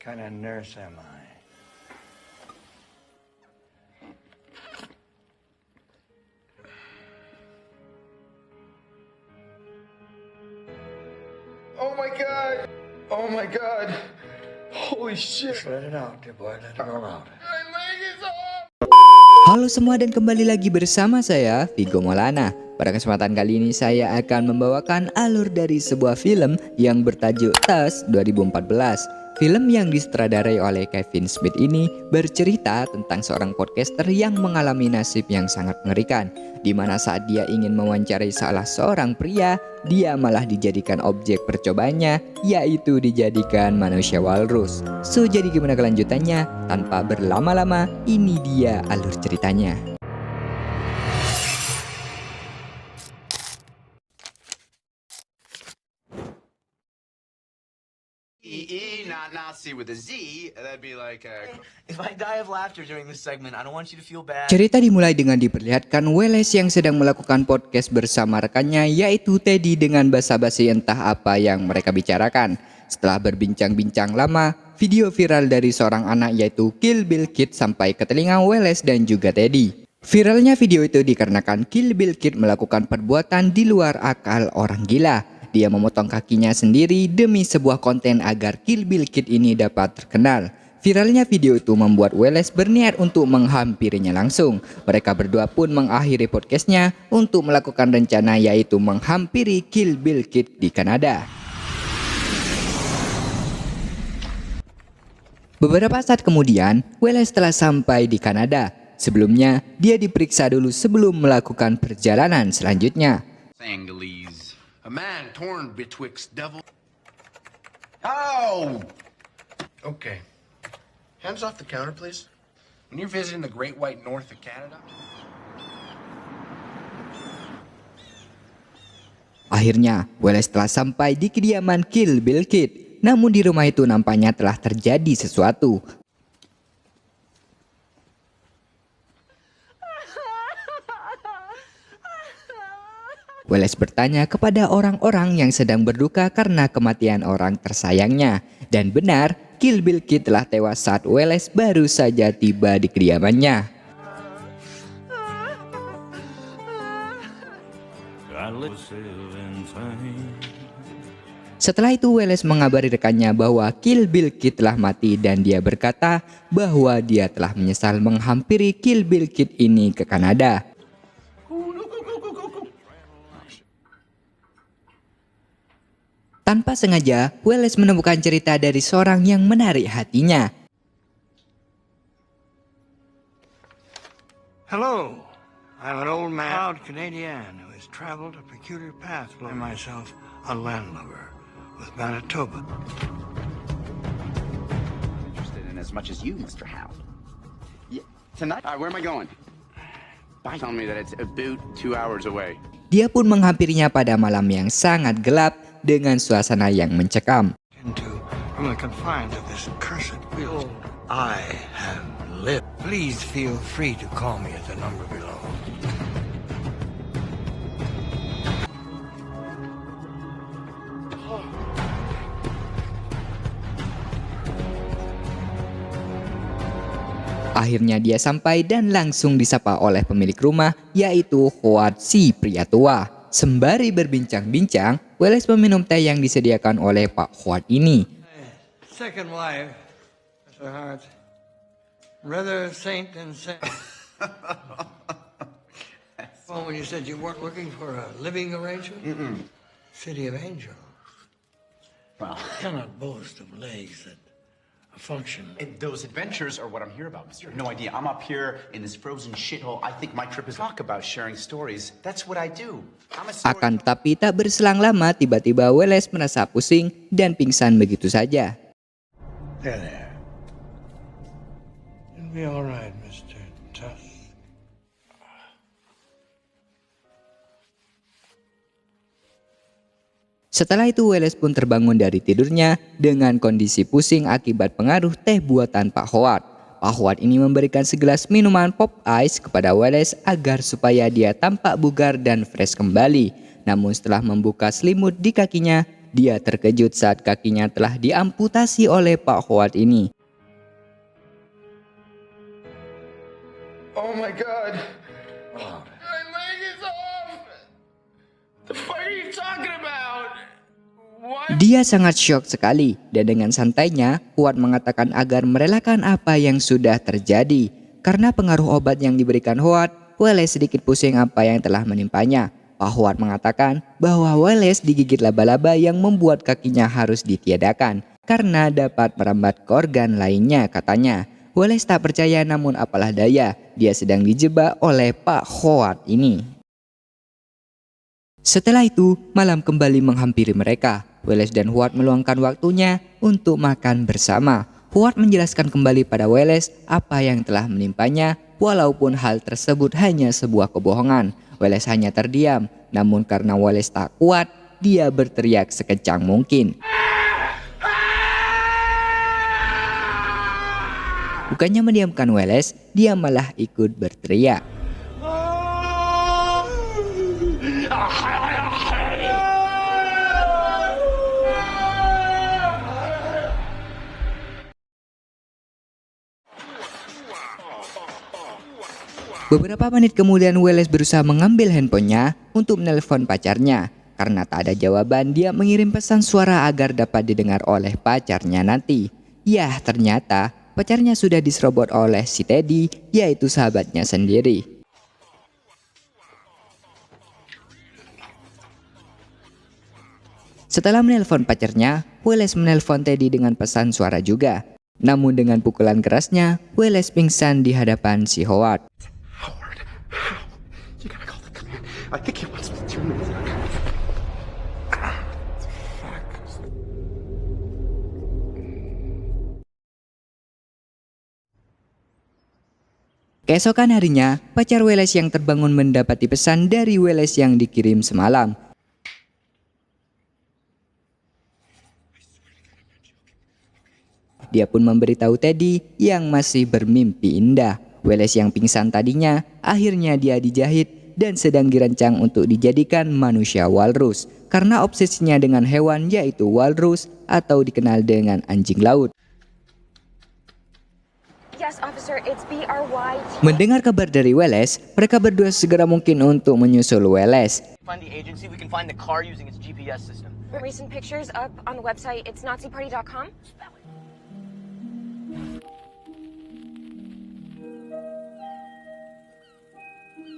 kind of nurse am I? Oh my god! Oh my god! Holy shit! Just let it out, dear boy. Let it all out. My leg is off! Halo semua dan kembali lagi bersama saya Vigo Maulana. Pada kesempatan kali ini saya akan membawakan alur dari sebuah film yang bertajuk Tas 2014. Film yang disutradarai oleh Kevin Smith ini bercerita tentang seorang podcaster yang mengalami nasib yang sangat mengerikan, di mana saat dia ingin mewawancarai salah seorang pria, dia malah dijadikan objek percobaannya, yaitu dijadikan manusia walrus. So jadi gimana kelanjutannya? Tanpa berlama-lama, ini dia alur ceritanya. Not C with a Z. That'd be like If I die of laughter during this segment, I don't want you to feel bad. Cerita dimulai dengan diperlihatkan Welles yang sedang melakukan podcast bersama rekannya, yaitu Teddy, dengan basa-basi entah apa yang mereka bicarakan. Setelah berbincang-bincang lama, video viral dari seorang anak yaitu Kill Bill Kid sampai ke telinga Welles dan juga Teddy. Viralnya video itu dikarenakan Kill Bill Kid melakukan perbuatan di luar akal orang gila. Dia memotong kakinya sendiri demi sebuah konten agar Kill Bill Kid ini dapat terkenal. Viralnya video itu membuat Welles berniat untuk menghampirinya langsung. Mereka berdua pun mengakhiri podcastnya untuk melakukan rencana, yaitu menghampiri Kill Bill Kid di Kanada. Beberapa saat kemudian, Welles telah sampai di Kanada. Sebelumnya, dia diperiksa dulu sebelum melakukan perjalanan selanjutnya. Sangalese. A man torn betwixt devil. Oh! Okay. Hands off the counter, please. When you're visiting the Great White North of Canada. Akhirnya, Welles telah sampai di kediaman Kill Bill Kid. Namun di rumah itu nampaknya telah terjadi sesuatu. Welles bertanya kepada orang-orang yang sedang berduka karena kematian orang tersayangnya. Dan benar, Kill Bill Kid telah tewas saat Welles baru saja tiba di kediamannya. Setelah itu Welles mengabari rekannya bahwa Kill Bill Kid telah mati, dan dia berkata bahwa dia telah menyesal menghampiri Kill Bill Kid ini ke Kanada. Tanpa sengaja, Welles menemukan cerita dari seorang yang menarik hatinya. Hello, I'm an old man, proud Canadian who has traveled a peculiar path. I myself a landlubber with Manitoba. Interested in as much as you, Mr. Howe. Yeah, tonight? Where am I going? Tell me that it's about 2 hours away. Dia pun menghampirinya pada malam yang sangat gelap dengan suasana yang mencekam. From the confines of this cursed wheel, I have lived. Please feel free to call me at the number below. Akhirnya dia sampai dan langsung disapa oleh pemilik rumah, yaitu Howard, si pria tua. Sembari berbincang-bincang, Welles meminum teh yang disediakan oleh Pak Howard ini. Second wife, Mr. Hart, rather saint and saint. Well, when you said you weren't looking for a living arrangement? City of Angels. Well, Cannot boast of legs that function. those adventures are what I'm here about, mister. No idea. I'm up here in this frozen shithole. I think my trip is talk about sharing stories. That's what I do. I'm a Akan tetapi tak berselang lama, tiba-tiba Welles merasa pusing dan pingsan begitu saja. There. You'll be all right, Mr. Tuss. Setelah itu Welles pun terbangun dari tidurnya dengan kondisi pusing akibat pengaruh teh buatan Pak Howard. Pak Howard ini memberikan segelas minuman pop ice kepada Welles agar supaya dia tampak bugar dan fresh kembali. Namun setelah membuka selimut di kakinya, dia terkejut saat kakinya telah diamputasi oleh Pak Howard ini. Oh my god. My leg is off. The fuck are you talking about? What? Dia sangat syok sekali dan dengan santainya Howard mengatakan agar merelakan apa yang sudah terjadi. Karena pengaruh obat yang diberikan Howard, Wallace sedikit pusing apa yang telah menimpanya. Pak Howard mengatakan bahwa Wallace digigit laba-laba yang membuat kakinya harus ditiadakan karena dapat merambat ke organ lainnya, katanya. Wallace tak percaya, namun apalah daya, dia sedang dijebak oleh Pak Howard ini. Setelah itu, malam kembali menghampiri mereka. Wallace dan Howard meluangkan waktunya untuk makan bersama. Howard menjelaskan kembali pada Wallace apa yang telah menimpanya, walaupun hal tersebut hanya sebuah kebohongan. Wallace hanya terdiam, namun karena Wallace tak kuat, dia berteriak sekencang mungkin. Bukannya mendiamkan Wallace, dia malah ikut berteriak. Beberapa menit kemudian Wallace berusaha mengambil handphonenya untuk menelpon pacarnya. Karena tak ada jawaban, dia mengirim pesan suara agar dapat didengar oleh pacarnya nanti. Yah, ternyata pacarnya sudah diserobot oleh si Teddy, yaitu sahabatnya sendiri. Setelah menelpon pacarnya, Wallace menelpon Teddy dengan pesan suara juga. Namun dengan pukulan kerasnya, Wallace pingsan di hadapan si Howard. You gotta call the command. I think he wants me to turn this. Keesokan harinya, pacar Wallace yang terbangun mendapati pesan dari Wallace yang dikirim semalam. Dia pun memberitahu Teddy yang masih bermimpi indah. Wallace yang pingsan tadinya, akhirnya dia dijahit dan sedang dirancang untuk dijadikan manusia walrus. Karena obsesinya dengan hewan, yaitu walrus atau dikenal dengan anjing laut. Yes, officer, it's BRY. Mendengar kabar dari Wallace, mereka berdua segera mungkin untuk menyusul Wallace. Find the agency, we can find the car using its GPS system. Recent pictures up on the website. It's naziparty.com.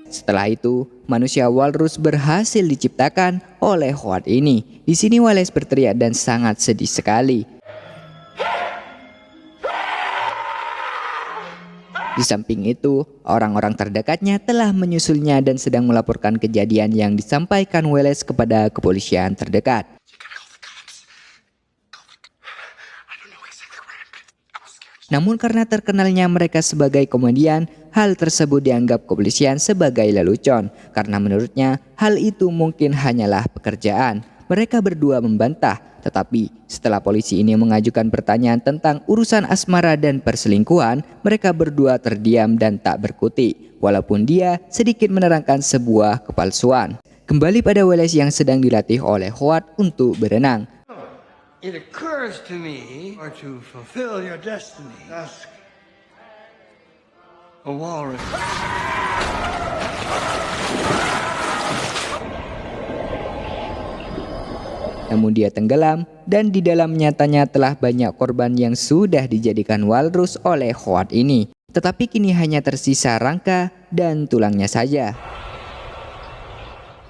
Setelah itu, manusia walrus berhasil diciptakan oleh Howard ini. Di sini Wallace berteriak dan sangat sedih sekali. Di samping itu, orang-orang terdekatnya telah menyusulnya dan sedang melaporkan kejadian yang disampaikan Wallace kepada kepolisian terdekat. Namun karena terkenalnya mereka sebagai komedian, hal tersebut dianggap kepolisian sebagai lelucon. Karena menurutnya, hal itu mungkin hanyalah pekerjaan. Mereka berdua membantah, tetapi setelah polisi ini mengajukan pertanyaan tentang urusan asmara dan perselingkuhan, mereka berdua terdiam dan tak berkutik, walaupun dia sedikit menerangkan sebuah kepalsuan. Kembali pada Wallace yang sedang dilatih oleh Howard untuk berenang. It occurs to me, or to fulfill your destiny, ask a walrus. Namun dia tenggelam dan di dalam nyatanya telah banyak korban yang sudah dijadikan walrus oleh Howard ini. Tetapi kini hanya tersisa rangka dan tulangnya saja.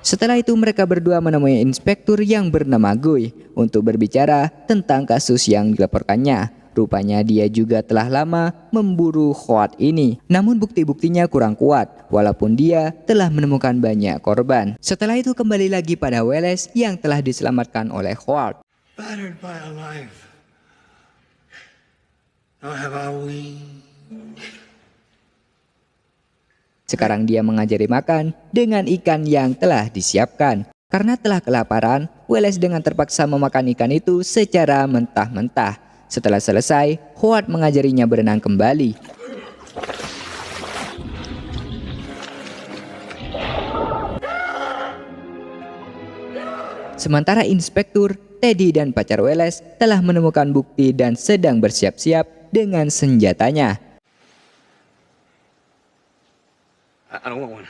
Setelah itu mereka berdua menemui inspektur yang bernama Guy untuk berbicara tentang kasus yang dilaporkannya. Rupanya dia juga telah lama memburu Howard ini. Namun bukti-buktinya kurang kuat, walaupun dia telah menemukan banyak korban. Setelah itu kembali lagi pada Wallace yang telah diselamatkan oleh Howard. Battered by a life. Now have I wings. Sekarang dia mengajari makan dengan ikan yang telah disiapkan. Karena telah kelaparan, Wallace dengan terpaksa memakan ikan itu secara mentah-mentah. Setelah selesai, Howard mengajarinya berenang kembali. Sementara inspektur Teddy dan pacar Wallace telah menemukan bukti dan sedang bersiap-siap dengan senjatanya. I don't want one.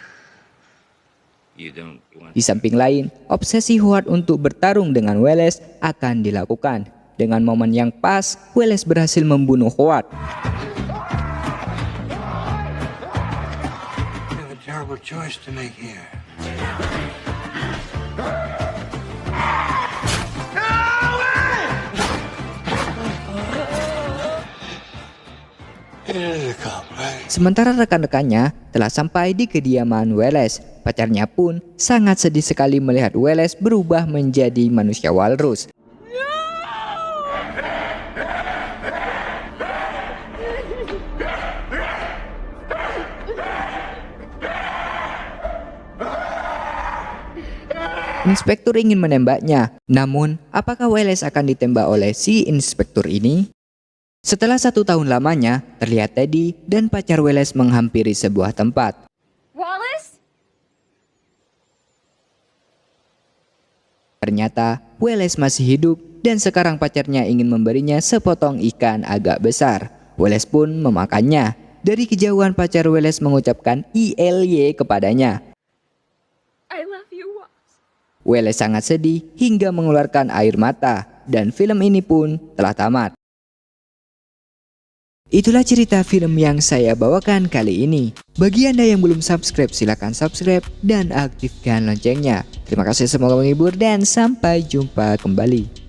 You don't want. Di samping lain, obsesi Howard untuk bertarung dengan Wallace akan dilakukan. Dengan momen yang pas, Wallace berhasil membunuh Howard. You have a terrible choice to make here. It is a cop, right? Sementara rekan-rekannya telah sampai di kediaman Wallace. Pacarnya pun sangat sedih sekali melihat Wallace berubah menjadi manusia walrus. Inspektur ingin menembaknya, namun apakah Wallace akan ditembak oleh si inspektur ini? Setelah 1 tahun lamanya, terlihat Teddy dan pacar Wallace menghampiri sebuah tempat. Wallace? Ternyata Wallace masih hidup dan sekarang pacarnya ingin memberinya sepotong ikan agak besar. Wallace pun memakannya. Dari kejauhan pacar Wallace mengucapkan ILY kepadanya. I love you, Wallace. Wallace sangat sedih hingga mengeluarkan air mata dan film ini pun telah tamat. Itulah cerita film yang saya bawakan kali ini. Bagi Anda yang belum subscribe, silakan subscribe dan aktifkan loncengnya. Terima kasih, semoga menghibur dan sampai jumpa kembali.